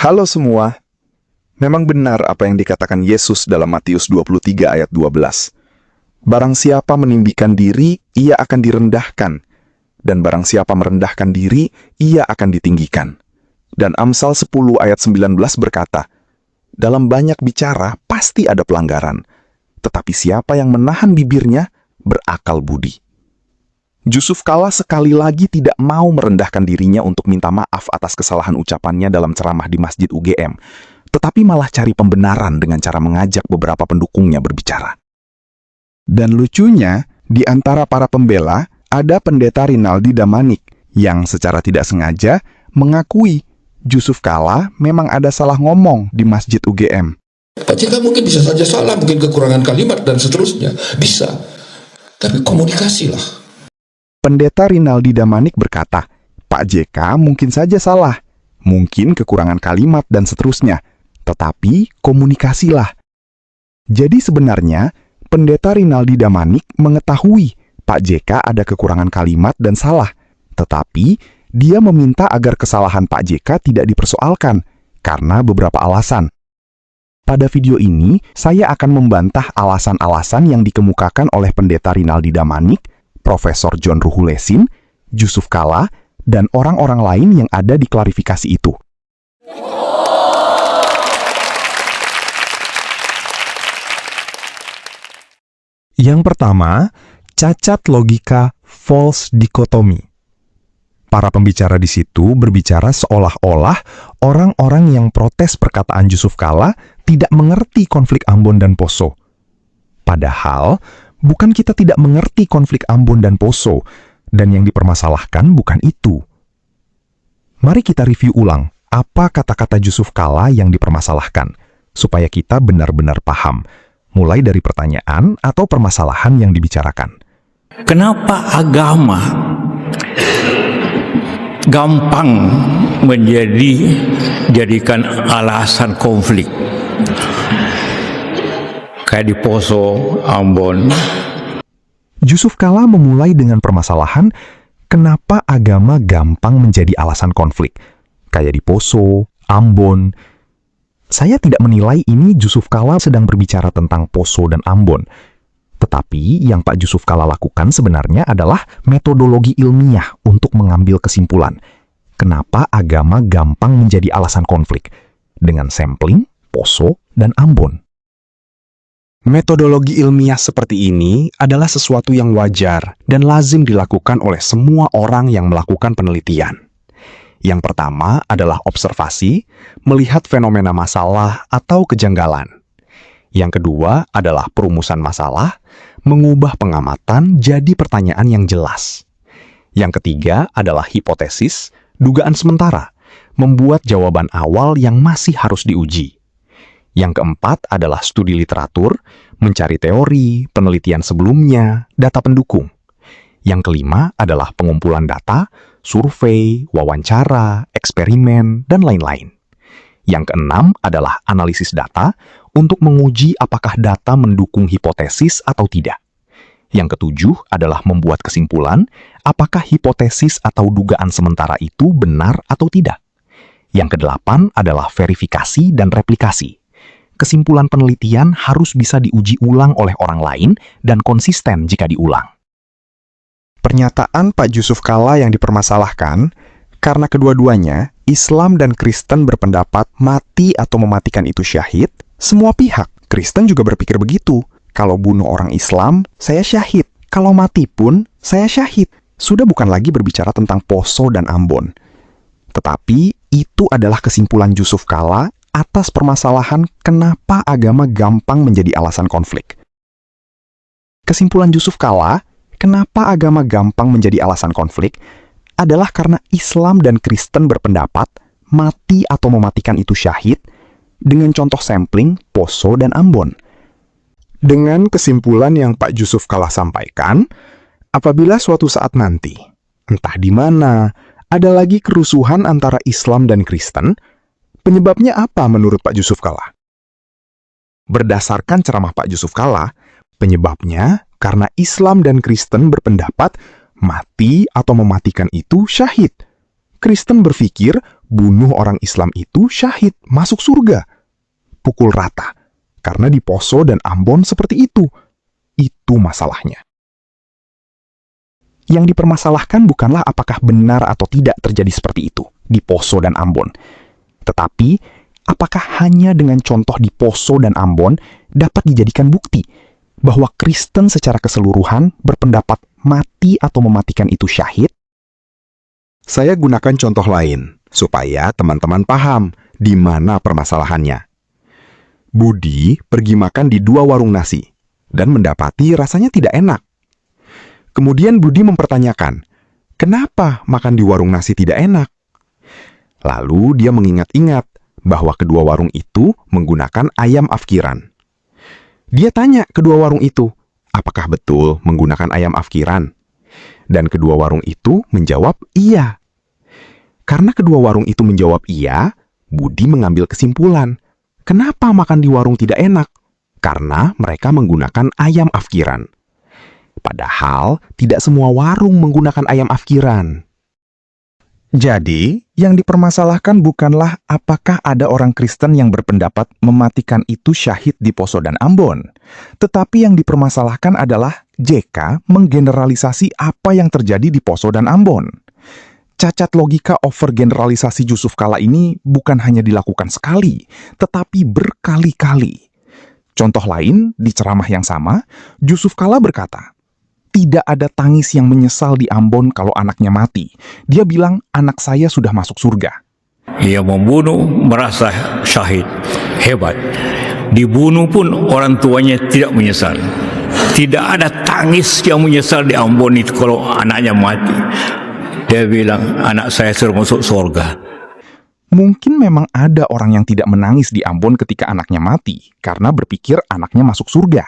Halo semua, memang benar apa yang dikatakan Yesus dalam Matius 23 ayat 12. Barang siapa meninggikan diri, ia akan direndahkan. Dan barang siapa merendahkan diri, ia akan ditinggikan. Dan Amsal 10 ayat 19 berkata, dalam banyak bicara pasti ada pelanggaran, tetapi siapa yang menahan bibirnya berakal budi. Yusuf Kala sekali lagi tidak mau merendahkan dirinya untuk minta maaf atas kesalahan ucapannya dalam ceramah di Masjid UGM, tetapi malah cari pembenaran dengan cara mengajak beberapa pendukungnya berbicara. Dan lucunya, di antara para pembela, ada pendeta Rinaldi Damanik yang secara tidak sengaja mengakui Yusuf Kala memang ada salah ngomong di Masjid UGM. Pak JK mungkin bisa saja salah, mungkin kekurangan kalimat dan seterusnya, bisa. Tapi komunikasilah. Pendeta Rinaldi Damanik berkata, Pak JK mungkin saja salah, mungkin kekurangan kalimat dan seterusnya, tetapi komunikasilah. Jadi sebenarnya, pendeta Rinaldi Damanik mengetahui Pak JK ada kekurangan kalimat dan salah, tetapi dia meminta agar kesalahan Pak JK tidak dipersoalkan, karena beberapa alasan. Pada video ini, saya akan membantah alasan-alasan yang dikemukakan oleh pendeta Rinaldi Damanik, Profesor John Ruhulesin, Yusuf Kala, dan orang-orang lain yang ada di klarifikasi itu. Yang pertama, cacat logika false dichotomy. Para pembicara di situ berbicara seolah-olah orang-orang yang protes perkataan Yusuf Kala tidak mengerti konflik Ambon dan Poso. Padahal, bukan kita tidak mengerti konflik Ambon dan Poso, dan yang dipermasalahkan bukan itu. Mari kita review ulang apa kata-kata Yusuf Kala yang dipermasalahkan, supaya kita benar-benar paham, mulai dari pertanyaan atau permasalahan yang dibicarakan. Kenapa agama gampang jadikan alasan konflik? Kayak di Poso, Ambon. Yusuf Kala memulai dengan permasalahan kenapa agama gampang menjadi alasan konflik. Kayak di Poso, Ambon. Saya tidak menilai ini Yusuf Kala sedang berbicara tentang Poso dan Ambon. Tetapi yang Pak Yusuf Kala lakukan sebenarnya adalah metodologi ilmiah untuk mengambil kesimpulan. Kenapa agama gampang menjadi alasan konflik? Dengan sampling, Poso, dan Ambon. Metodologi ilmiah seperti ini adalah sesuatu yang wajar dan lazim dilakukan oleh semua orang yang melakukan penelitian. Yang pertama adalah observasi, melihat fenomena masalah atau kejanggalan. Yang kedua adalah perumusan masalah, mengubah pengamatan jadi pertanyaan yang jelas. Yang ketiga adalah hipotesis, dugaan sementara, membuat jawaban awal yang masih harus diuji. Yang keempat adalah studi literatur, mencari teori, penelitian sebelumnya, data pendukung. Yang kelima adalah pengumpulan data, survei, wawancara, eksperimen, dan lain-lain. Yang keenam adalah analisis data untuk menguji apakah data mendukung hipotesis atau tidak. Yang ketujuh adalah membuat kesimpulan apakah hipotesis atau dugaan sementara itu benar atau tidak. Yang kedelapan adalah verifikasi dan replikasi. Kesimpulan penelitian harus bisa diuji ulang oleh orang lain dan konsisten jika diulang. Pernyataan Pak Yusuf Kala yang dipermasalahkan karena kedua-duanya, Islam dan Kristen berpendapat mati atau mematikan itu syahid. Semua pihak, Kristen juga berpikir begitu. Kalau bunuh orang Islam, saya syahid. Kalau mati pun, saya syahid. Sudah bukan lagi berbicara tentang Poso dan Ambon. Tetapi itu adalah kesimpulan Yusuf Kala atas permasalahan kenapa agama gampang menjadi alasan konflik. Kesimpulan Yusuf Kala, kenapa agama gampang menjadi alasan konflik, adalah karena Islam dan Kristen berpendapat mati atau mematikan itu syahid dengan contoh sampling Poso dan Ambon. Dengan kesimpulan yang Pak Yusuf Kala sampaikan, apabila suatu saat nanti, entah di mana, ada lagi kerusuhan antara Islam dan Kristen, penyebabnya apa menurut Pak Yusuf Kala? Berdasarkan ceramah Pak Yusuf Kala, penyebabnya karena Islam dan Kristen berpendapat mati atau mematikan itu syahid. Kristen berpikir bunuh orang Islam itu syahid, masuk surga. Pukul rata. Karena di Poso dan Ambon seperti itu. Itu masalahnya. Yang dipermasalahkan bukanlah apakah benar atau tidak terjadi seperti itu di Poso dan Ambon. Tetapi, apakah hanya dengan contoh di Poso dan Ambon dapat dijadikan bukti bahwa Kristen secara keseluruhan berpendapat mati atau mematikan itu syahid? Saya gunakan contoh lain, supaya teman-teman paham di mana permasalahannya. Budi pergi makan di 2 warung nasi, dan mendapati rasanya tidak enak. Kemudian Budi mempertanyakan, kenapa makan di warung nasi tidak enak? Lalu dia mengingat-ingat bahwa kedua warung itu menggunakan ayam afkiran. Dia tanya kedua warung itu, apakah betul menggunakan ayam afkiran? Dan kedua warung itu menjawab iya. Karena kedua warung itu menjawab iya, Budi mengambil kesimpulan, kenapa makan di warung tidak enak? Karena mereka menggunakan ayam afkiran. Padahal tidak semua warung menggunakan ayam afkiran. Jadi, yang dipermasalahkan bukanlah apakah ada orang Kristen yang berpendapat mematikan itu syahid di Poso dan Ambon. Tetapi yang dipermasalahkan adalah JK menggeneralisasi apa yang terjadi di Poso dan Ambon. Cacat logika overgeneralisasi Yusuf Kala ini bukan hanya dilakukan sekali, tetapi berkali-kali. Contoh lain, di ceramah yang sama, Yusuf Kala berkata, tidak ada tangis yang menyesal di Ambon kalau anaknya mati. Dia bilang, anak saya sudah masuk surga. Ia membunuh merasa syahid. Hebat. Dibunuh pun orang tuanya tidak menyesal. Tidak ada tangis yang menyesal di Ambon itu kalau anaknya mati. Dia bilang, anak saya sudah masuk surga. Mungkin memang ada orang yang tidak menangis di Ambon ketika anaknya mati, karena berpikir anaknya masuk surga.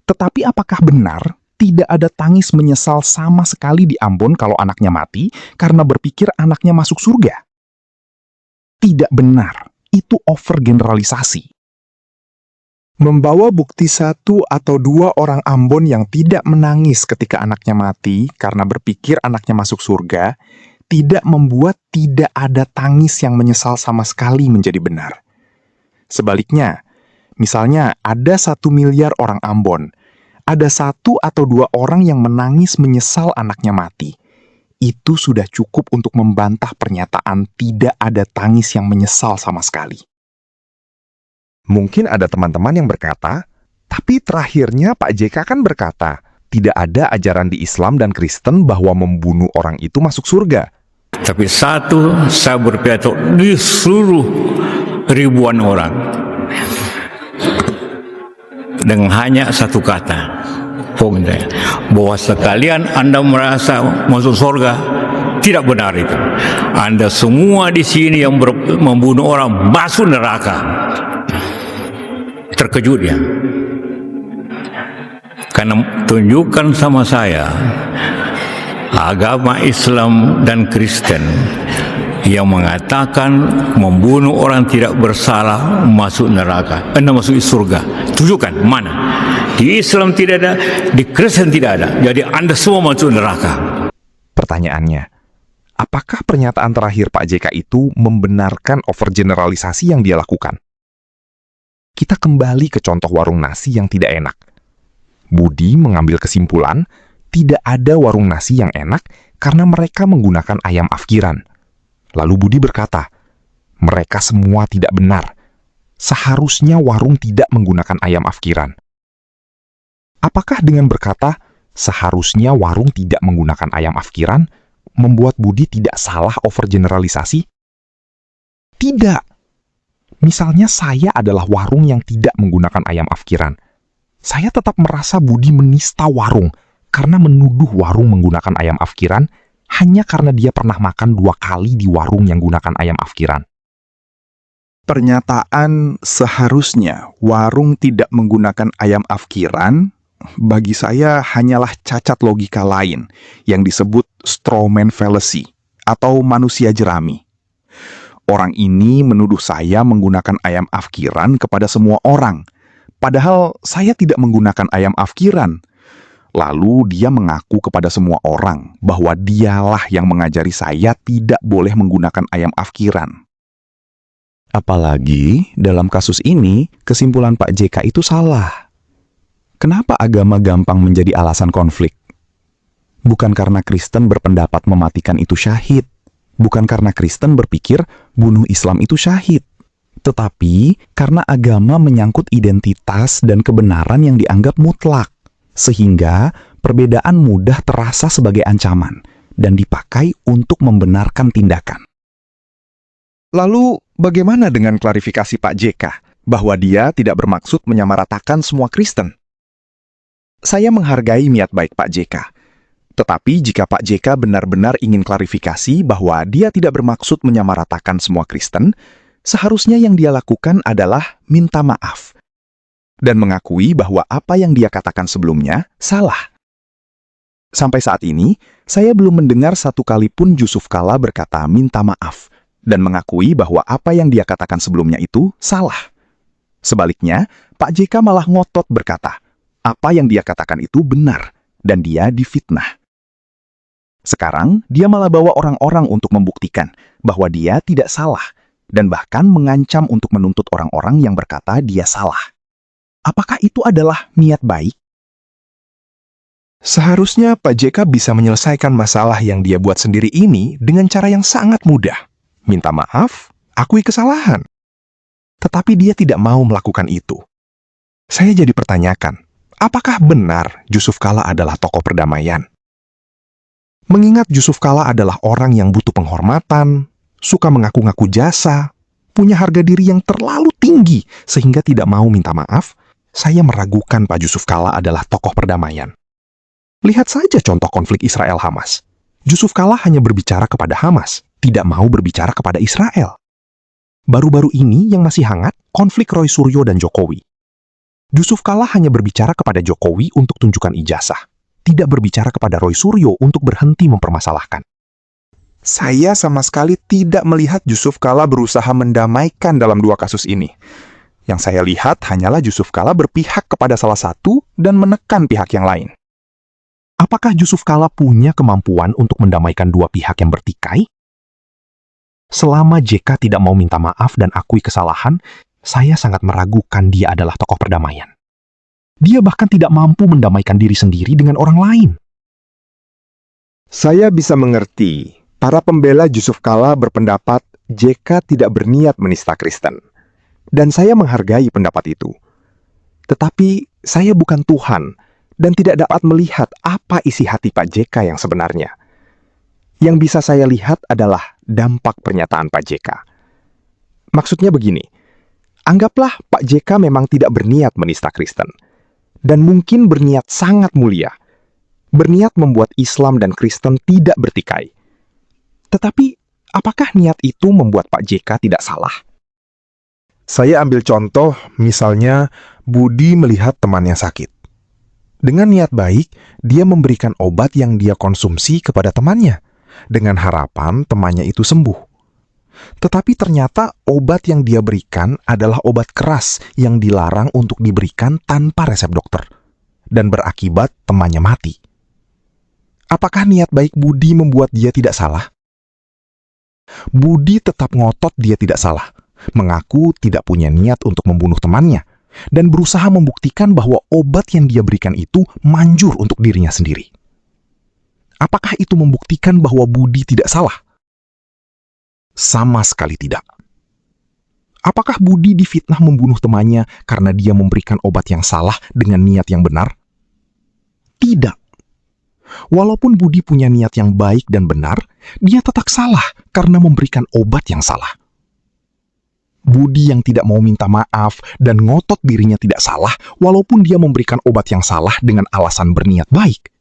Tetapi apakah benar tidak ada tangis menyesal sama sekali di Ambon kalau anaknya mati karena berpikir anaknya masuk surga? Tidak benar, itu overgeneralisasi. Membawa bukti 1 atau 2 orang Ambon yang tidak menangis ketika anaknya mati karena berpikir anaknya masuk surga, tidak membuat tidak ada tangis yang menyesal sama sekali menjadi benar. Sebaliknya, misalnya ada 1 miliar orang Ambon, ada 1 atau 2 orang yang menangis menyesal anaknya mati. Itu sudah cukup untuk membantah pernyataan tidak ada tangis yang menyesal sama sekali. Mungkin ada teman-teman yang berkata, tapi terakhirnya Pak JK kan berkata, tidak ada ajaran di Islam dan Kristen bahwa membunuh orang itu masuk surga. Tapi satu, saya berpidato di seluruh ribuan orang. Dengan hanya satu kata, bahwa sekalian Anda merasa masuk surga, tidak benar itu. Anda semua di sini yang membunuh orang masuk neraka. Terkejut ya. Karena tunjukkan sama saya agama Islam dan Kristen yang mengatakan membunuh orang tidak bersalah masuk neraka, Anda masuk surga. Tunjukkan mana? Di Islam tidak ada, di Kristen tidak ada. Jadi Anda semua masuk neraka. Pertanyaannya, apakah pernyataan terakhir Pak JK itu membenarkan overgeneralisasi yang dia lakukan? Kita kembali ke contoh warung nasi yang tidak enak. Budi mengambil kesimpulan, tidak ada warung nasi yang enak karena mereka menggunakan ayam afkiran. Lalu Budi berkata, mereka semua tidak benar. Seharusnya warung tidak menggunakan ayam afkiran. Apakah dengan berkata, seharusnya warung tidak menggunakan ayam afkiran, membuat Budi tidak salah overgeneralisasi? Tidak. Misalnya saya adalah warung yang tidak menggunakan ayam afkiran. Saya tetap merasa Budi menista warung karena menuduh warung menggunakan ayam afkiran hanya karena dia pernah makan 2 kali di warung yang gunakan ayam afkiran. Pernyataan seharusnya warung tidak menggunakan ayam afkiran bagi saya hanyalah cacat logika lain yang disebut strawman fallacy atau manusia jerami. Orang ini menuduh saya menggunakan ayam afkiran kepada semua orang, padahal saya tidak menggunakan ayam afkiran. Lalu dia mengaku kepada semua orang bahwa dialah yang mengajari saya tidak boleh menggunakan ayam afkiran. Apalagi dalam kasus ini, kesimpulan Pak JK itu salah. Kenapa agama gampang menjadi alasan konflik? Bukan karena Kristen berpendapat mematikan itu syahid. Bukan karena Kristen berpikir bunuh Islam itu syahid. Tetapi karena agama menyangkut identitas dan kebenaran yang dianggap mutlak. Sehingga perbedaan mudah terasa sebagai ancaman dan dipakai untuk membenarkan tindakan. Lalu, bagaimana dengan klarifikasi Pak JK bahwa dia tidak bermaksud menyamaratakan semua Kristen? Saya menghargai niat baik Pak JK. Tetapi jika Pak JK benar-benar ingin klarifikasi bahwa dia tidak bermaksud menyamaratakan semua Kristen, seharusnya yang dia lakukan adalah minta maaf dan mengakui bahwa apa yang dia katakan sebelumnya salah. Sampai saat ini, saya belum mendengar satu kali pun Yusuf Kala berkata minta maaf dan mengakui bahwa apa yang dia katakan sebelumnya itu salah. Sebaliknya, Pak JK malah ngotot berkata, apa yang dia katakan itu benar dan dia difitnah. Sekarang, dia malah bawa orang-orang untuk membuktikan bahwa dia tidak salah dan bahkan mengancam untuk menuntut orang-orang yang berkata dia salah. Apakah itu adalah niat baik? Seharusnya Pak JK bisa menyelesaikan masalah yang dia buat sendiri ini dengan cara yang sangat mudah. Minta maaf, akui kesalahan. Tetapi dia tidak mau melakukan itu. Saya jadi pertanyakan, apakah benar Yusuf Kala adalah tokoh perdamaian? Mengingat Yusuf Kala adalah orang yang butuh penghormatan, suka mengaku-ngaku jasa, punya harga diri yang terlalu tinggi sehingga tidak mau minta maaf, saya meragukan Pak Yusuf Kala adalah tokoh perdamaian. Lihat saja contoh konflik Israel-Hamas. Yusuf Kala hanya berbicara kepada Hamas, tidak mau berbicara kepada Israel. Baru-baru ini yang masih hangat, konflik Roy Suryo dan Jokowi. Yusuf Kala hanya berbicara kepada Jokowi untuk tunjukkan ijazah, tidak berbicara kepada Roy Suryo untuk berhenti mempermasalahkan. Saya sama sekali tidak melihat Yusuf Kala berusaha mendamaikan dalam dua kasus ini. Yang saya lihat hanyalah Yusuf Kala berpihak kepada salah satu dan menekan pihak yang lain. Apakah Yusuf Kala punya kemampuan untuk mendamaikan dua pihak yang bertikai? Selama JK tidak mau minta maaf dan akui kesalahan, saya sangat meragukan dia adalah tokoh perdamaian. Dia bahkan tidak mampu mendamaikan diri sendiri dengan orang lain. Saya bisa mengerti, para pembela Yusuf Kala berpendapat JK tidak berniat menista Kristen. Dan saya menghargai pendapat itu. Tetapi saya bukan Tuhan dan tidak dapat melihat apa isi hati Pak JK yang sebenarnya. Yang bisa saya lihat adalah dampak pernyataan Pak JK. Maksudnya begini, anggaplah Pak JK memang tidak berniat menista Kristen, dan mungkin berniat sangat mulia, berniat membuat Islam dan Kristen tidak bertikai. Tetapi, apakah niat itu membuat Pak JK tidak salah? Saya ambil contoh, misalnya Budi melihat temannya sakit. Dengan niat baik, dia memberikan obat yang dia konsumsi kepada temannya, dengan harapan temannya itu sembuh. Tetapi ternyata obat yang dia berikan adalah obat keras yang dilarang untuk diberikan tanpa resep dokter, dan berakibat temannya mati. Apakah niat baik Budi membuat dia tidak salah? Budi tetap ngotot dia tidak salah, mengaku tidak punya niat untuk membunuh temannya, dan berusaha membuktikan bahwa obat yang dia berikan itu manjur untuk dirinya sendiri. Apakah itu membuktikan bahwa Budi tidak salah? Sama sekali tidak. Apakah Budi difitnah membunuh temannya karena dia memberikan obat yang salah dengan niat yang benar? Tidak. Walaupun Budi punya niat yang baik dan benar, dia tetap salah karena memberikan obat yang salah. Budi yang tidak mau minta maaf dan ngotot dirinya tidak salah walaupun dia memberikan obat yang salah dengan alasan berniat baik,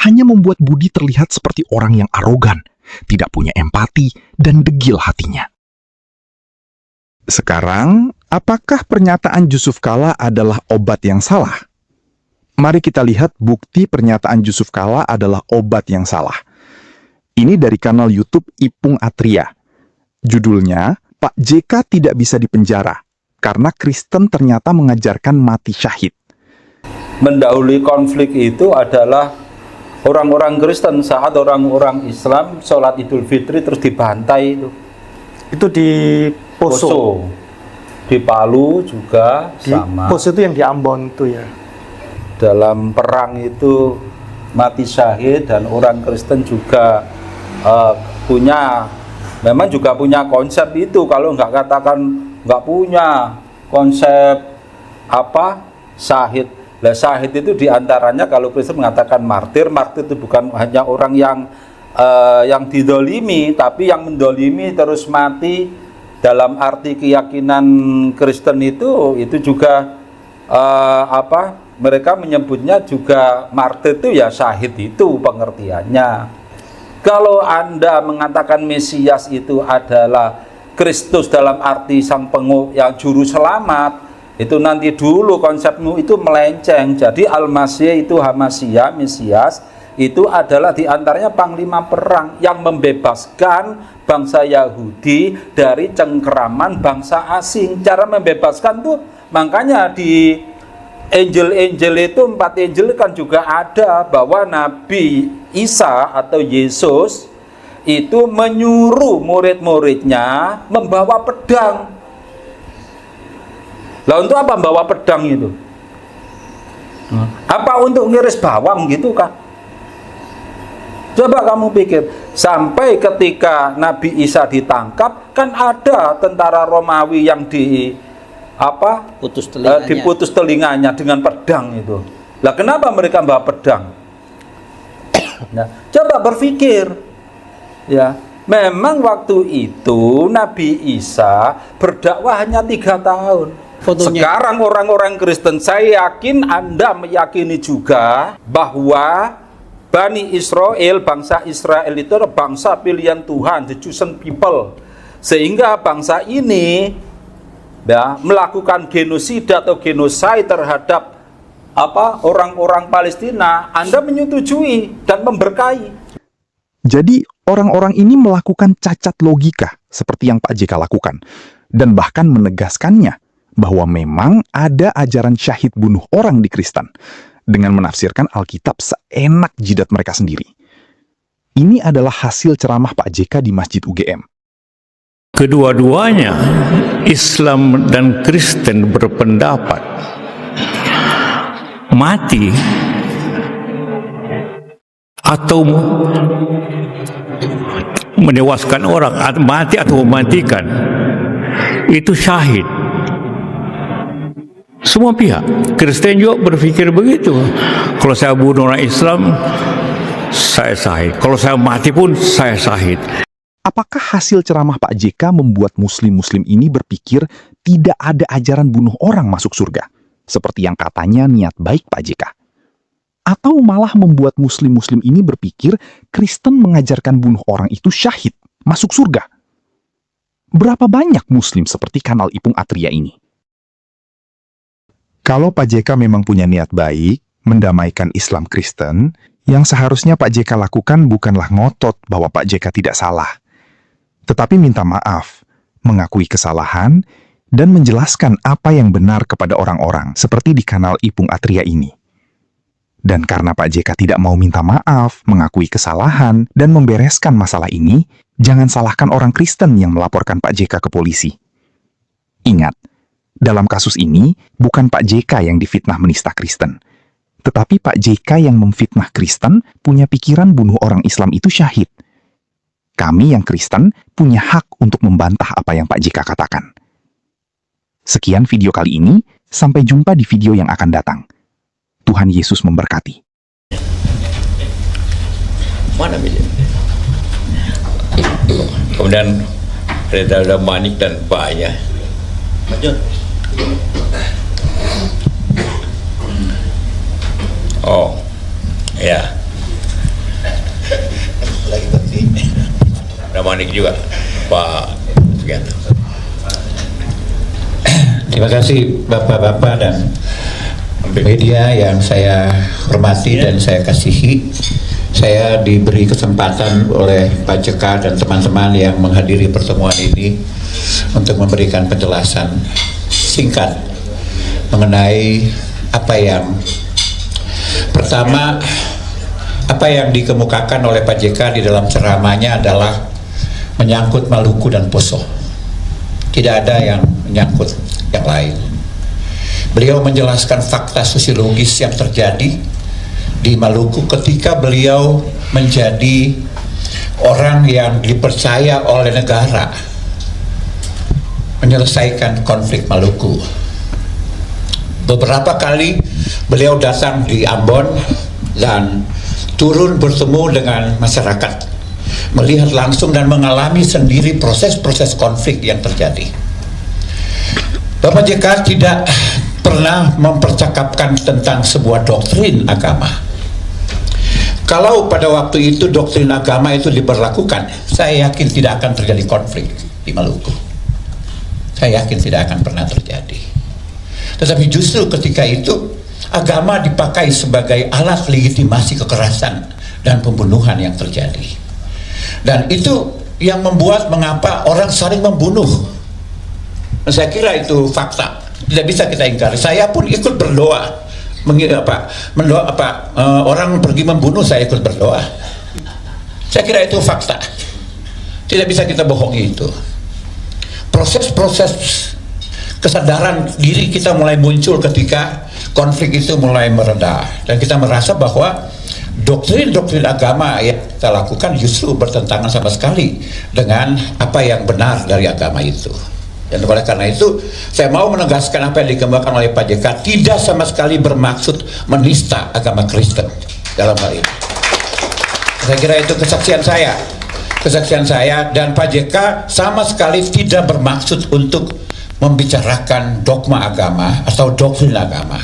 hanya membuat Budi terlihat seperti orang yang arogan, tidak punya empati, dan degil hatinya. Sekarang, apakah pernyataan Yusuf Kala adalah obat yang salah? Mari kita lihat bukti pernyataan Yusuf Kala adalah obat yang salah. Ini dari kanal YouTube Ipung Atria. Judulnya, Pak JK tidak bisa dipenjara karena Kristen ternyata mengajarkan mati syahid. mendahului konflik itu adalah orang-orang Kristen saat orang-orang Islam sholat Idul Fitri terus dibantai itu. Itu di Poso. Di Palu juga sama. Poso itu yang di Ambon itu ya. Dalam perang itu mati syahid, dan orang Kristen juga memang juga punya konsep itu. Kalau nggak punya konsep syahid. Lah syahid itu diantaranya kalau Kristen mengatakan martir itu bukan hanya orang yang didolimi, tapi yang mendolimi terus mati. Dalam arti keyakinan Kristen itu juga mereka menyebutnya juga martir itu ya syahid itu pengertiannya. Kalau Anda mengatakan Mesias itu adalah Kristus dalam arti sang yang juru selamat, itu nanti dulu konsepmu itu melenceng. Jadi Al-Masih itu Hamasia, Mesias itu adalah diantaranya panglima perang yang membebaskan bangsa Yahudi dari cengkeraman bangsa asing. Cara membebaskan tuh makanya di Injil itu 4 Injil kan juga ada bahwa Nabi Isa atau Yesus itu menyuruh murid-muridnya membawa pedang. Lah untuk apa membawa pedang itu? Apa untuk ngiris bawang gitu kan? Coba kamu pikir, sampai ketika Nabi Isa ditangkap, kan ada tentara Romawi yang diputus telinganya dengan pedang itu. Lah kenapa mereka bawa pedang? Nah, coba berpikir, ya, memang waktu itu Nabi Isa berdakwah hanya 3 tahun. Sekarang orang-orang Kristen, saya yakin Anda meyakini juga bahwa Bani Israel, bangsa Israel itu adalah bangsa pilihan Tuhan, the chosen people. Sehingga bangsa ini ya, melakukan genosida atau genocide terhadap orang-orang Palestina. Anda menyetujui dan memberkahi. Jadi orang-orang ini melakukan cacat logika seperti yang Pak JK lakukan, dan bahkan menegaskannya bahwa memang ada ajaran syahid bunuh orang di Kristen, dengan menafsirkan Alkitab seenak jidat mereka sendiri. Ini adalah hasil ceramah Pak JK di Masjid UGM. Kedua-duanya, Islam dan Kristen, berpendapat mati atau menewaskan orang, mati atau mematikan, itu syahid. Semua pihak, Kristen juga berpikir begitu. Kalau saya bunuh orang Islam, saya syahid. Kalau saya mati pun, saya syahid. Apakah hasil ceramah Pak JK membuat muslim-muslim ini berpikir tidak ada ajaran bunuh orang masuk surga, seperti yang katanya niat baik Pak JK? Atau malah membuat muslim-muslim ini berpikir Kristen mengajarkan bunuh orang itu syahid, masuk surga? Berapa banyak muslim seperti kanal Ipung Atria ini? Kalau Pak JK memang punya niat baik, mendamaikan Islam Kristen, yang seharusnya Pak JK lakukan bukanlah ngotot bahwa Pak JK tidak salah, tetapi minta maaf, mengakui kesalahan, dan menjelaskan apa yang benar kepada orang-orang, seperti di kanal Ipung Atria ini. Dan karena Pak JK tidak mau minta maaf, mengakui kesalahan, dan membereskan masalah ini, jangan salahkan orang Kristen yang melaporkan Pak JK ke polisi. Ingat, dalam kasus ini, bukan Pak JK yang difitnah menista Kristen, tetapi Pak JK yang memfitnah Kristen punya pikiran bunuh orang Islam itu syahid. Kami yang Kristen punya hak untuk membantah apa yang Pak JK katakan. Sekian video kali ini, sampai jumpa di video yang akan datang. Tuhan Yesus memberkati. Mana video? Kemudian ada Manik dan Pak ya. Lanjut. Oh, ya. Ada Manik juga, Pak Sugianto. Terima kasih Bapak-Bapak dan media yang saya hormati dan saya kasihi. Saya diberi kesempatan oleh Pak JK dan teman-teman yang menghadiri pertemuan ini untuk memberikan penjelasan singkat mengenai apa yang Pertama, apa yang dikemukakan oleh Pak JK di dalam ceramahnya adalah menyangkut Maluku dan Poso. Tidak ada yang menyangkut yang lain. Beliau menjelaskan fakta sosiologis yang terjadi di Maluku ketika beliau menjadi orang yang dipercaya oleh negara menyelesaikan konflik Maluku. Beberapa kali beliau datang di Ambon dan turun bertemu dengan masyarakat, melihat langsung dan mengalami sendiri proses-proses konflik yang terjadi. Bapak JK tidak pernah mempercakapkan tentang sebuah doktrin agama. Kalau pada waktu itu doktrin agama itu diberlakukan, saya yakin tidak akan terjadi konflik di Maluku. Saya yakin tidak akan pernah terjadi. Tetapi justru ketika itu agama dipakai sebagai alat legitimasi kekerasan dan pembunuhan yang terjadi. Dan itu yang membuat mengapa orang saling membunuh. Saya kira itu fakta, tidak bisa kita ingkari. Saya pun ikut berdoa, orang pergi membunuh, saya ikut berdoa. Saya kira itu fakta, tidak bisa kita bohongi itu. Proses-proses kesadaran diri kita mulai muncul ketika konflik itu mulai mereda, dan kita merasa bahwa doktrin-doktrin agama yang kita lakukan justru bertentangan sama sekali dengan apa yang benar dari agama itu. Dan oleh karena itu saya mau menegaskan apa yang dikemukakan oleh Pak JK tidak sama sekali bermaksud menista agama Kristen dalam hal ini. Saya kira itu kesaksian saya, dan Pak JK sama sekali tidak bermaksud untuk membicarakan dogma agama atau doktrin agama.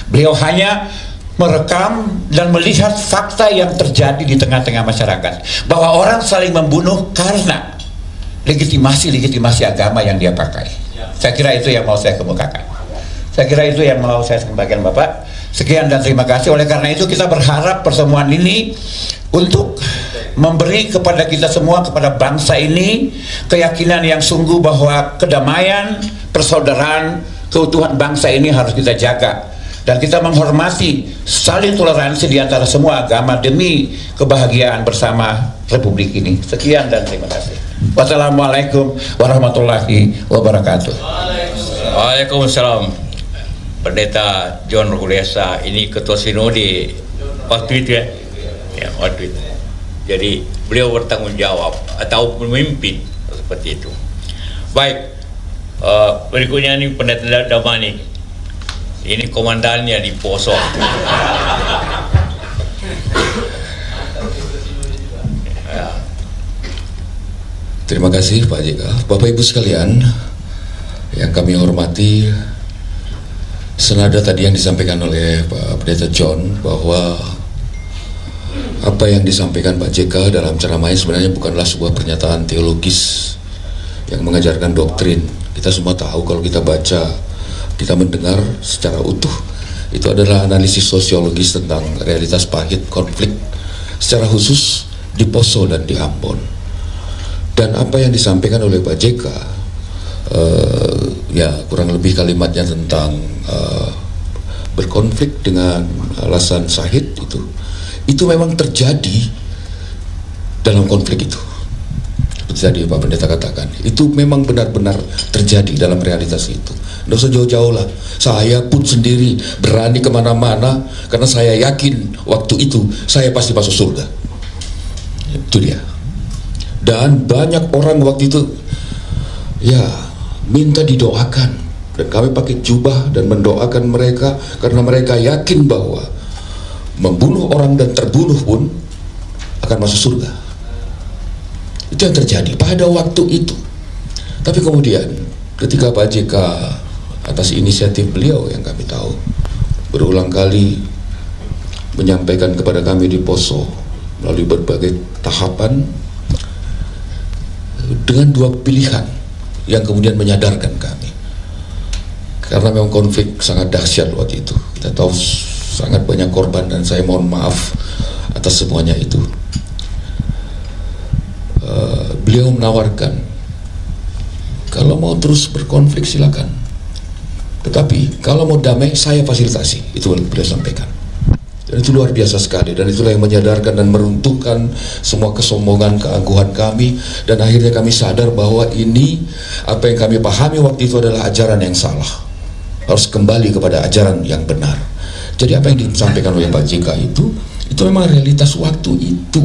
Beliau hanya merekam dan melihat fakta yang terjadi di tengah-tengah masyarakat, bahwa orang saling membunuh karena legitimasi agama yang dia pakai. Saya kira itu yang mau saya kemukakan. Saya kira itu yang mau saya sampaikan, Bapak. Sekian dan terima kasih. Oleh karena itu kita berharap pertemuan ini untuk memberi kepada kita semua, kepada bangsa ini, keyakinan yang sungguh bahwa kedamaian, persaudaraan, keutuhan bangsa ini harus kita jaga. Dan kita menghormati saling toleransi di antara semua agama demi kebahagiaan bersama Republik ini. Sekian dan terima kasih. Wassalamualaikum warahmatullahi wabarakatuh. Waalaikumsalam. Pendeta John Ruliasa, ini ketua sinode waktu itu ya? Ya, waktu itu. Jadi beliau bertanggung jawab atau memimpin seperti itu. Baik, berikutnya ini Pendeta Damani. Ini komandannya di Poso. Terima kasih Pak JK. Bapak Ibu sekalian yang kami hormati, senada tadi yang disampaikan oleh Pak Pendeta John bahwa apa yang disampaikan Pak JK dalam ceramahnya sebenarnya bukanlah sebuah pernyataan teologis yang mengajarkan doktrin. Kita semua tahu kalau kita baca, kita mendengar secara utuh, itu adalah analisis sosiologis tentang realitas pahit konflik secara khusus di Poso dan di Ambon. Dan apa yang disampaikan oleh Pak JK, ya kurang lebih kalimatnya tentang berkonflik dengan alasan syahid, itu memang terjadi dalam konflik itu. Seperti tadi Pak Pendeta katakan, itu memang benar-benar terjadi dalam realitas itu. Nggak usah jauh-jauh lah, saya pun sendiri berani kemana-mana karena saya yakin waktu itu saya pasti masuk surga. Itu dia. Dan banyak orang waktu itu ya minta didoakan, dan kami pakai jubah dan mendoakan mereka karena mereka yakin bahwa membunuh orang dan terbunuh pun akan masuk surga. Itu yang terjadi pada waktu itu. Tapi kemudian ketika Pak JK atas inisiatif beliau yang kami tahu berulang kali menyampaikan kepada kami di Poso melalui berbagai tahapan dengan dua pilihan yang kemudian menyadarkan kami, karena memang konflik sangat dahsyat waktu itu. Kita tahu sangat banyak korban dan saya mohon maaf atas semuanya itu. Beliau menawarkan kalau mau terus berkonflik silakan, tetapi kalau mau damai saya fasilitasi. Itu beliau sampaikan. Dan itu luar biasa sekali, dan itulah yang menyadarkan dan meruntuhkan semua kesombongan, keangkuhan kami, dan akhirnya kami sadar bahwa ini, apa yang kami pahami waktu itu adalah ajaran yang salah, harus kembali kepada ajaran yang benar. Jadi apa yang disampaikan oleh Pak JK itu memang realitas waktu itu.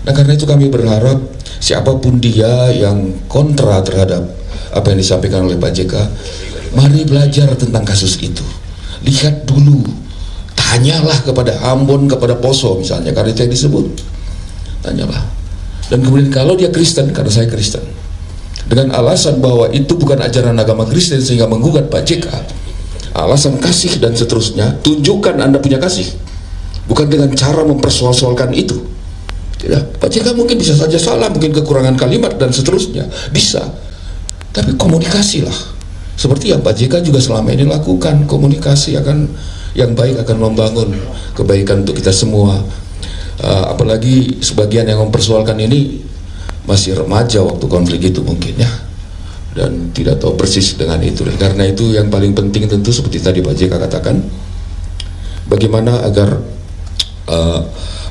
Nah karena itu kami berharap siapapun dia yang kontra terhadap apa yang disampaikan oleh Pak JK, mari belajar tentang kasus itu, lihat dulu, tanyalah kepada Ambon, kepada Poso misalnya, karena itu yang disebut, tanyalah. Dan kemudian kalau dia Kristen, karena saya Kristen, dengan alasan bahwa itu bukan ajaran agama Kristen sehingga menggugat Pak JK, alasan kasih dan seterusnya, tunjukkan Anda punya kasih, bukan dengan cara mempersoal-soalkan itu. Tidak, Pak JK mungkin bisa saja salah, mungkin kekurangan kalimat dan seterusnya, bisa, tapi komunikasilah seperti yang Pak JK juga selama ini lakukan. Komunikasi yang baik akan membangun kebaikan untuk kita semua. Apalagi sebagian yang mempersoalkan ini masih remaja waktu konflik itu mungkin ya, dan tidak tahu persis dengan itu. Karena itu yang paling penting tentu seperti tadi Pak JK katakan, bagaimana agar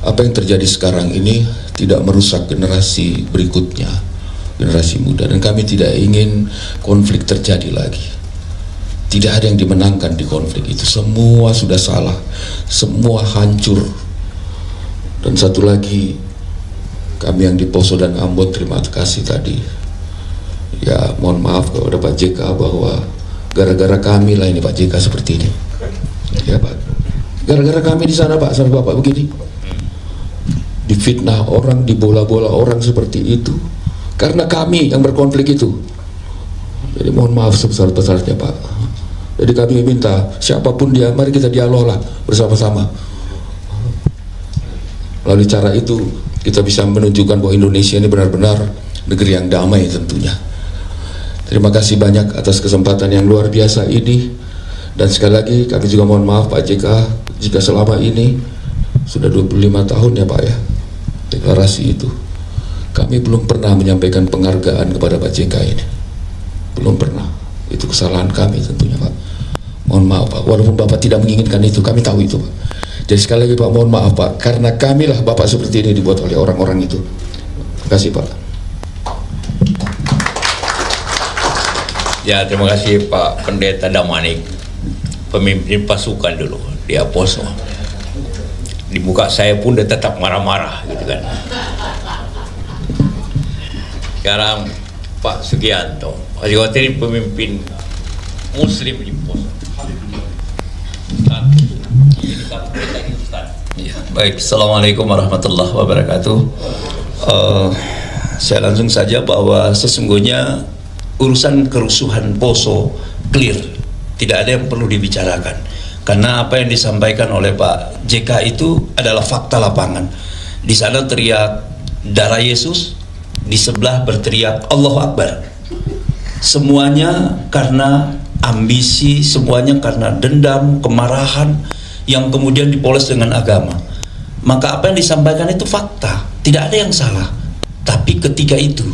apa yang terjadi sekarang ini tidak merusak generasi berikutnya, generasi muda. Dan kami tidak ingin konflik terjadi lagi. Tidak ada yang dimenangkan di konflik itu, semua sudah salah, semua hancur. Dan satu lagi, kami yang di Poso dan Ambon terima kasih tadi. Ya mohon maaf kepada Pak JK bahwa gara-gara kami lah ini Pak JK seperti ini. Ya Pak, gara-gara kami di sana Pak, sampai Bapak begini, difitnah orang, dibola-bola orang seperti itu, karena kami yang berkonflik itu. Jadi mohon maaf sebesar-besarnya Pak. Jadi kami minta siapapun dia, mari kita dialog lah bersama-sama. Melalui cara itu kita bisa menunjukkan bahwa Indonesia ini benar-benar negeri yang damai tentunya. Terima kasih banyak atas kesempatan yang luar biasa ini. Dan sekali lagi kami juga mohon maaf Pak JK jika selama ini sudah 25 tahun ya Pak ya deklarasi itu, kami belum pernah menyampaikan penghargaan kepada Pak JK ini, belum pernah. Itu kesalahan kami tentunya Pak. Mohon maaf Pak, walaupun Bapak tidak menginginkan itu, kami tahu itu Pak. Jadi sekali lagi Pak, mohon maaf Pak, karena kamilah Bapak seperti ini dibuat oleh orang-orang itu. Terima kasih Pak. Ya, terima kasih Pak Pendeta Damanik, pemimpin pasukan dulu di Poso. Di muka saya pun dia tetap marah-marah gitu kan. Sekarang Pak Sugianto, Pak Sugianto pemimpin Muslim di Poso. Ya, baik, Assalamualaikum warahmatullahi wabarakatuh. Saya langsung saja bahwa sesungguhnya urusan kerusuhan Poso clear, tidak ada yang perlu dibicarakan, karena apa yang disampaikan oleh Pak JK itu adalah fakta lapangan. Di sana teriak darah Yesus, di sebelah berteriak Allahu Akbar. Semuanya karena ambisi, semuanya karena dendam, kemarahan yang kemudian dipoles dengan agama. Maka apa yang disampaikan itu fakta, tidak ada yang salah. Tapi ketika itu,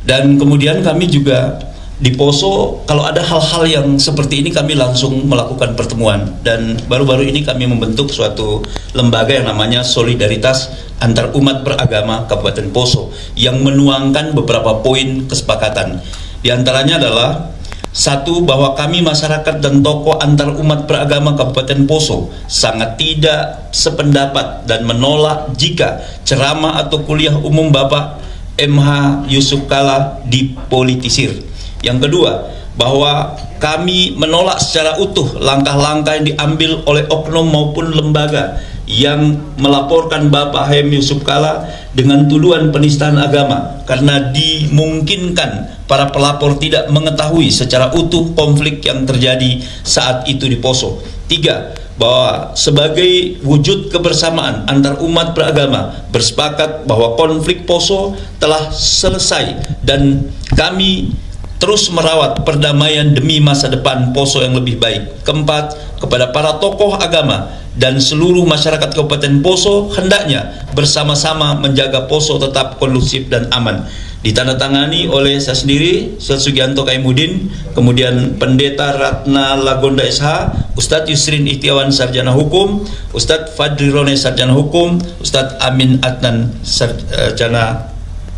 dan kemudian kami juga di Poso, kalau ada hal-hal yang seperti ini kami langsung melakukan pertemuan. Dan baru-baru ini kami membentuk suatu lembaga yang namanya Solidaritas Antar Umat Beragama Kabupaten Poso, yang menuangkan beberapa poin kesepakatan. Di antaranya adalah satu, bahwa kami masyarakat dan tokoh antar umat beragama Kabupaten Poso sangat tidak sependapat dan menolak jika ceramah atau kuliah umum Bapak MH Yusuf Kalla dipolitisir. Yang kedua, bahwa kami menolak secara utuh langkah-langkah yang diambil oleh oknum maupun lembaga yang melaporkan Bapak HM Yusuf Kalla dengan tuduhan penistaan agama, karena dimungkinkan para pelapor tidak mengetahui secara utuh konflik yang terjadi saat itu di Poso. Tiga, bahwa sebagai wujud kebersamaan antar umat beragama bersepakat bahwa konflik Poso telah selesai dan kami terus merawat perdamaian demi masa depan Poso yang lebih baik. Keempat, kepada para tokoh agama dan seluruh masyarakat Kabupaten Poso hendaknya bersama-sama menjaga Poso tetap kondusif dan aman. Ditandatangani oleh saya sendiri, Syed Sugianto Kaimuddin, kemudian Pendeta Ratna Lagonda SH, Ustadz Yusrin Itiawan Sarjana Hukum, Ustadz Fadli Rone Sarjana Hukum, Ustadz Amin Adnan Sarjana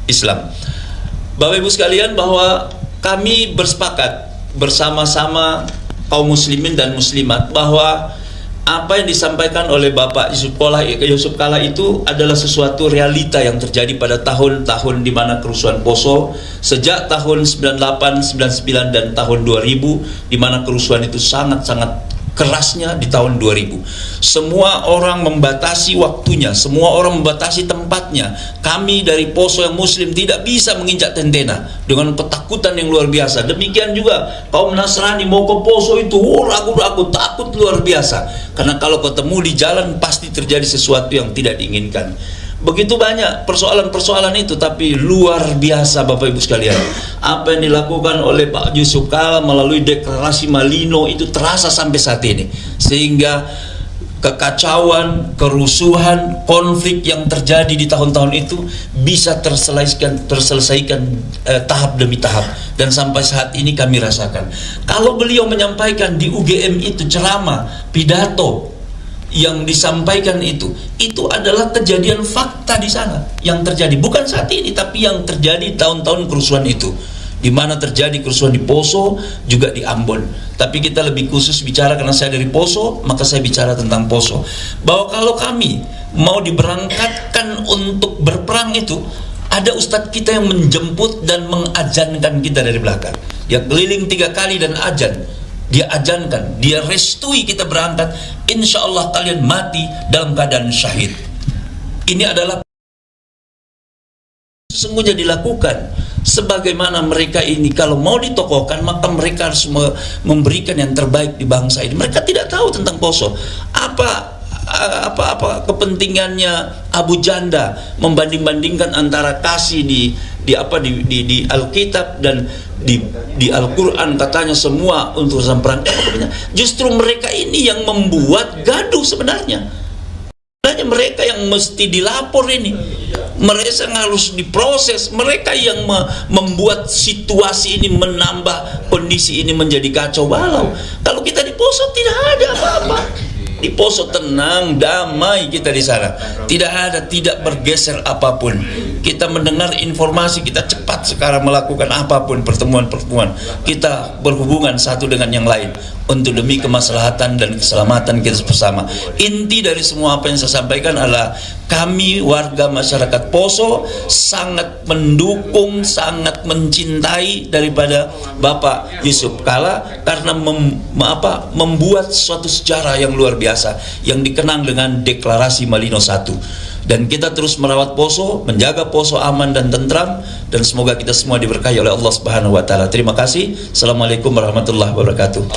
Islam. Bapak Ibu sekalian, bahwa kami bersepakat bersama-sama kaum muslimin dan muslimat bahwa apa yang disampaikan oleh Bapak Yusuf Kalla itu adalah sesuatu realita yang terjadi pada tahun-tahun di mana kerusuhan Poso, sejak tahun 98, 99 dan tahun 2000, di mana kerusuhan itu sangat-sangat kerasnya di tahun 2000. Semua orang membatasi waktunya, semua orang membatasi tempatnya. Kami dari Poso yang muslim tidak bisa menginjak tentena dengan ketakutan yang luar biasa. Demikian juga kaum Nasrani mau ke Poso itu ragu-ragu, takut luar biasa. Karena kalau ketemu di jalan pasti terjadi sesuatu yang tidak diinginkan. Begitu banyak persoalan-persoalan itu, tapi luar biasa Bapak Ibu sekalian. Apa yang dilakukan oleh Pak Yusuf Kalla melalui deklarasi Malino itu terasa sampai saat ini. Sehingga kekacauan, kerusuhan, konflik yang terjadi di tahun-tahun itu bisa terselesaikan tahap demi tahap. Dan sampai saat ini kami rasakan. Kalau beliau menyampaikan di UGM itu ceramah, pidato, yang disampaikan itu adalah kejadian fakta di sana yang terjadi, bukan saat ini tapi yang terjadi tahun-tahun kerusuhan itu, di mana terjadi kerusuhan di Poso juga di Ambon. Tapi kita lebih khusus bicara karena saya dari Poso, maka saya bicara tentang Poso, bahwa kalau kami mau diberangkatkan untuk berperang itu, ada ustadz kita yang menjemput dan mengadzankan kita dari belakang. Dia keliling 3 kali dan adzan. Dia ajankan, dia restui kita berangkat. Insya Allah kalian mati dalam keadaan syahid. Ini adalah sesungguhnya dilakukan. Sebagaimana mereka ini kalau mau ditokohkan, maka mereka harus memberikan yang terbaik di bangsa ini. Mereka tidak tahu tentang Poso. Apa kepentingannya Abu Janda membanding-bandingkan antara kasih di Alkitab dan di Al-Quran, katanya semua untuk perang. Justru mereka ini yang membuat gaduh sebenarnya. Mereka yang mesti dilapor ini, mereka yang harus diproses, mereka yang membuat situasi ini, menambah kondisi ini menjadi kacau balau. Kalau kita di Poso tidak ada apa-apa. Di Poso tenang, damai kita di sana. Tidak bergeser apapun. Kita mendengar informasi, kita cepat sekarang melakukan apapun, pertemuan-pertemuan. Kita berhubungan satu dengan yang lain untuk demi kemaslahatan dan keselamatan kita bersama. Inti dari semua apa yang saya sampaikan adalah kami warga masyarakat Poso sangat mendukung, sangat mencintai daripada Bapak Yusuf Kalla karena membuat suatu sejarah yang luar biasa yang dikenang dengan deklarasi Malino I. Dan kita terus merawat Poso, menjaga Poso aman dan tentram, dan semoga kita semua diberkahi oleh Allah Subhanahu wa taala. Terima kasih. Assalamualaikum warahmatullahi wabarakatuh.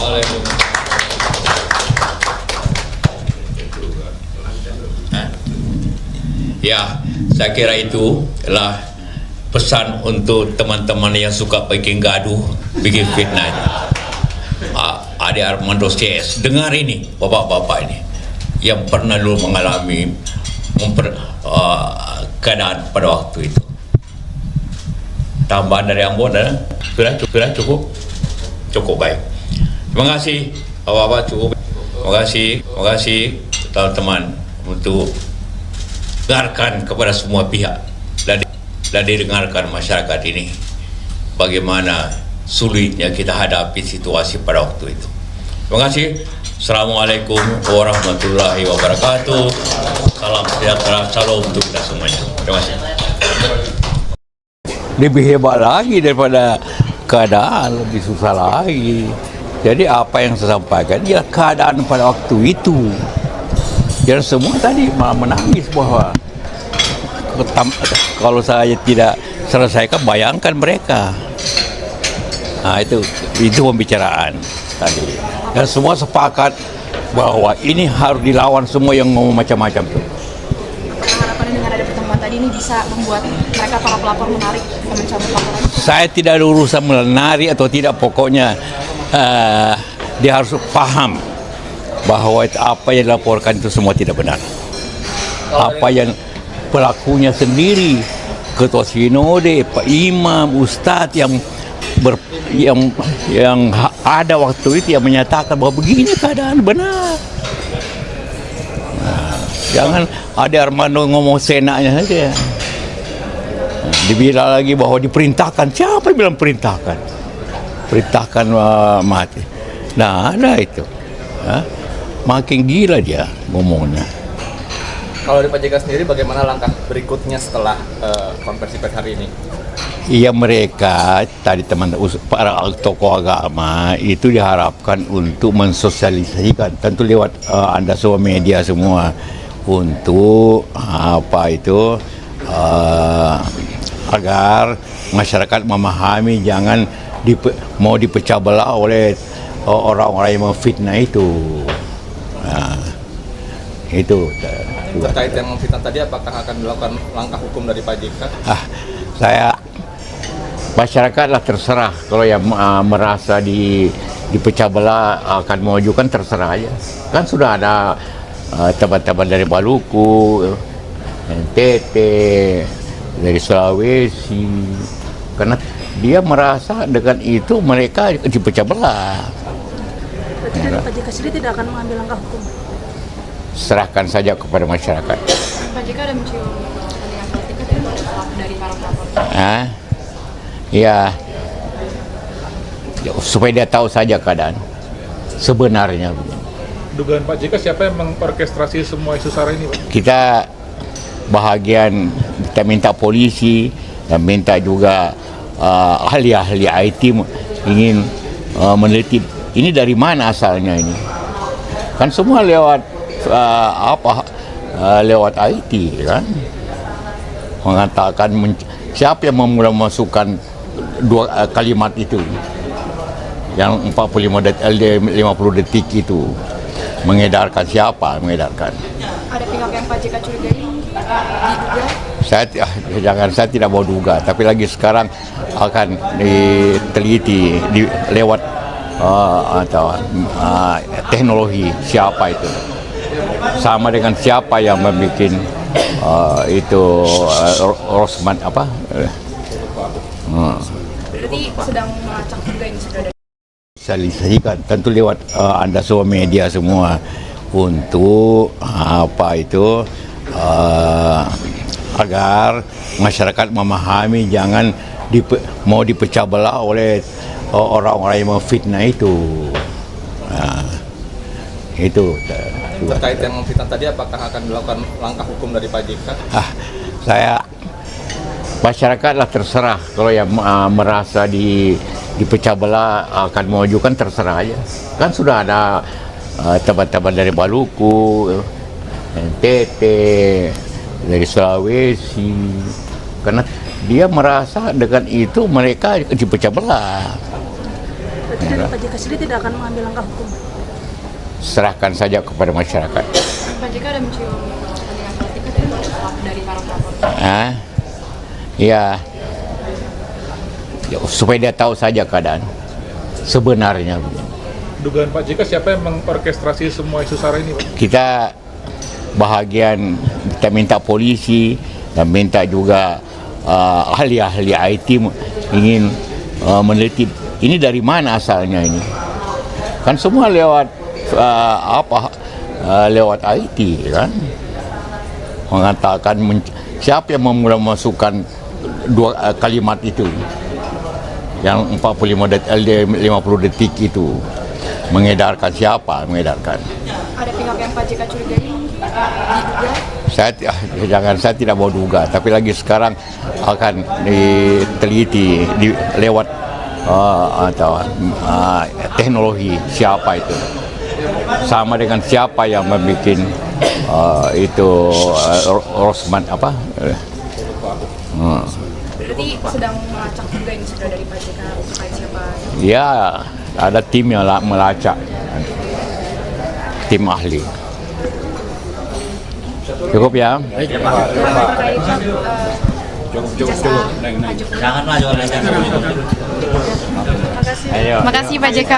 Ya, saya kira itu adalah pesan untuk teman-teman yang suka bikin gaduh, bikin fitnah. Ade Armando CS, dengar ini, bapak-bapak ini yang pernah dulu mengalami keadaan pada waktu itu. Tambahan dari Ambon sudah cukup baik. Terima kasih bapak-bapak, cukup. Terima kasih teman-teman untuk dengarkan kepada semua pihak dan didengarkan masyarakat ini bagaimana sulitnya kita hadapi situasi pada waktu itu. Terima kasih. Assalamualaikum warahmatullahi wabarakatuh. Salam sejahtera, salam untuk kita semuanya. Terima kasih. Lebih hebat lagi daripada keadaan, lebih susah lagi. Jadi apa yang saya sampaikan ialah keadaan pada waktu itu. Dan semua tadi menangis bahwa kalau saya tidak selesaikan, bayangkan mereka. Nah itu pembicaraan tadi. Dan semua sepakat bahwa ini harus dilawan semua yang ngomong macam-macam tuh. Harapannya dengan ada pertemuan tadi ini bisa membuat mereka para pelapor menarik dan mencabut laporan? Saya tidak ada urusan menarik atau tidak, pokoknya dia harus paham bahwa apa yang dilaporkan itu semua tidak benar. Apa yang pelakunya sendiri, ketua sinode, Pak Imam, Ustadz yang ada waktu itu yang menyatakan bahwa begini keadaan benar. Nah, jangan ada Armando ngomong senaknya saja. Dibilang lagi bahwa diperintahkan. Siapa yang bilang perintahkan? Perintahkan mati. Nah, ada itu. Makin gila dia ngomongnya. Kalau di Pak JK sendiri, bagaimana langkah berikutnya setelah konversi pers hari ini? Iya, mereka tadi para tokoh agama itu diharapkan untuk mensosialisasikan, tentu lewat Anda semua media semua, untuk agar masyarakat memahami, jangan mau dipecah belah oleh orang-orang yang memfitnah itu. Nah, itu terkait yang memfitnah tadi, apakah akan dilakukan langkah hukum dari Pak JK? Masyarakatlah terserah, kalau yang merasa dipecah belah akan mengajukan, terserah aja. Kan sudah ada teman-teman dari Maluku, NTT, dari Sulawesi, karena dia merasa dengan itu mereka dipecah belah. Berarti dari Pak JK sendiri tidak akan mengambil langkah hukum? Serahkan saja kepada masyarakat. Pak JK ada mencium kepentingan politik dari para pelapor? Ya, supaya dia tahu saja keadaan sebenarnya. Dugaan Pak JK siapa yang mengorkestrasi semua isu SARA ini, Pak? Kita kita minta polisi dan minta juga ahli-ahli IT ingin meneliti ini dari mana asalnya ini. Kan semua lewat lewat IT kan, mengatakan siapa yang memulai masukkan dua kalimat itu, yang 50 detik itu, mengedarkan, siapa mengedarkan? Ada pihak yang Pak JK curigai diduga? Saya tidak mau duga, tapi lagi sekarang akan diteliti lewat teknologi siapa itu, sama dengan siapa yang membuat itu Rosman Berarti sedang melacak juga ini sudah. Sosialisasikan, tentu lewat Anda semua media semua, untuk agar masyarakat memahami, jangan mau dipecah belah oleh orang-orang yang memfitnah itu. Nah, itu terkait yang memfitnah tadi, apakah akan dilakukan langkah hukum dari Pak JK? Masyarakatlah terserah, kalau yang merasa dipecah belah akan mengajukan, terserah aja. Kan sudah ada teman-teman dari Maluku, NTT, dari Sulawesi, karena dia merasa dengan itu mereka dipecah belah. Berarti dari Pak JK sendiri tidak akan mengambil langkah hukum? Serahkan saja kepada masyarakat. Pak JK ada mencium kepentingan politik dari para pelapor? Ya, supaya dia tahu saja keadaan sebenarnya. Dugaan Pak JK siapa yang mengorkestrasi semua isu SARA ini, Pak? Kita minta polisi dan minta juga ahli-ahli IT ingin meneliti ini dari mana asalnya ini. Kan semua lewat lewat IT kan, mengatakan siapa yang memulai masukkan dua kalimat itu, yang 50 detik itu, mengedarkan, siapa mengedarkan? Ada pihak yang Pak JK curigai diduga? Saya tidak mau duga, tapi lagi sekarang akan diteliti lewat teknologi siapa itu, sama dengan siapa yang membuat itu Rosman Berarti sedang melacak juga ini sudah dari Pak JK terkait siapa? Ya, ada tim yang melacak, tim ahli. Cukup ya? Jangan maju. Terima kasih Pak JK.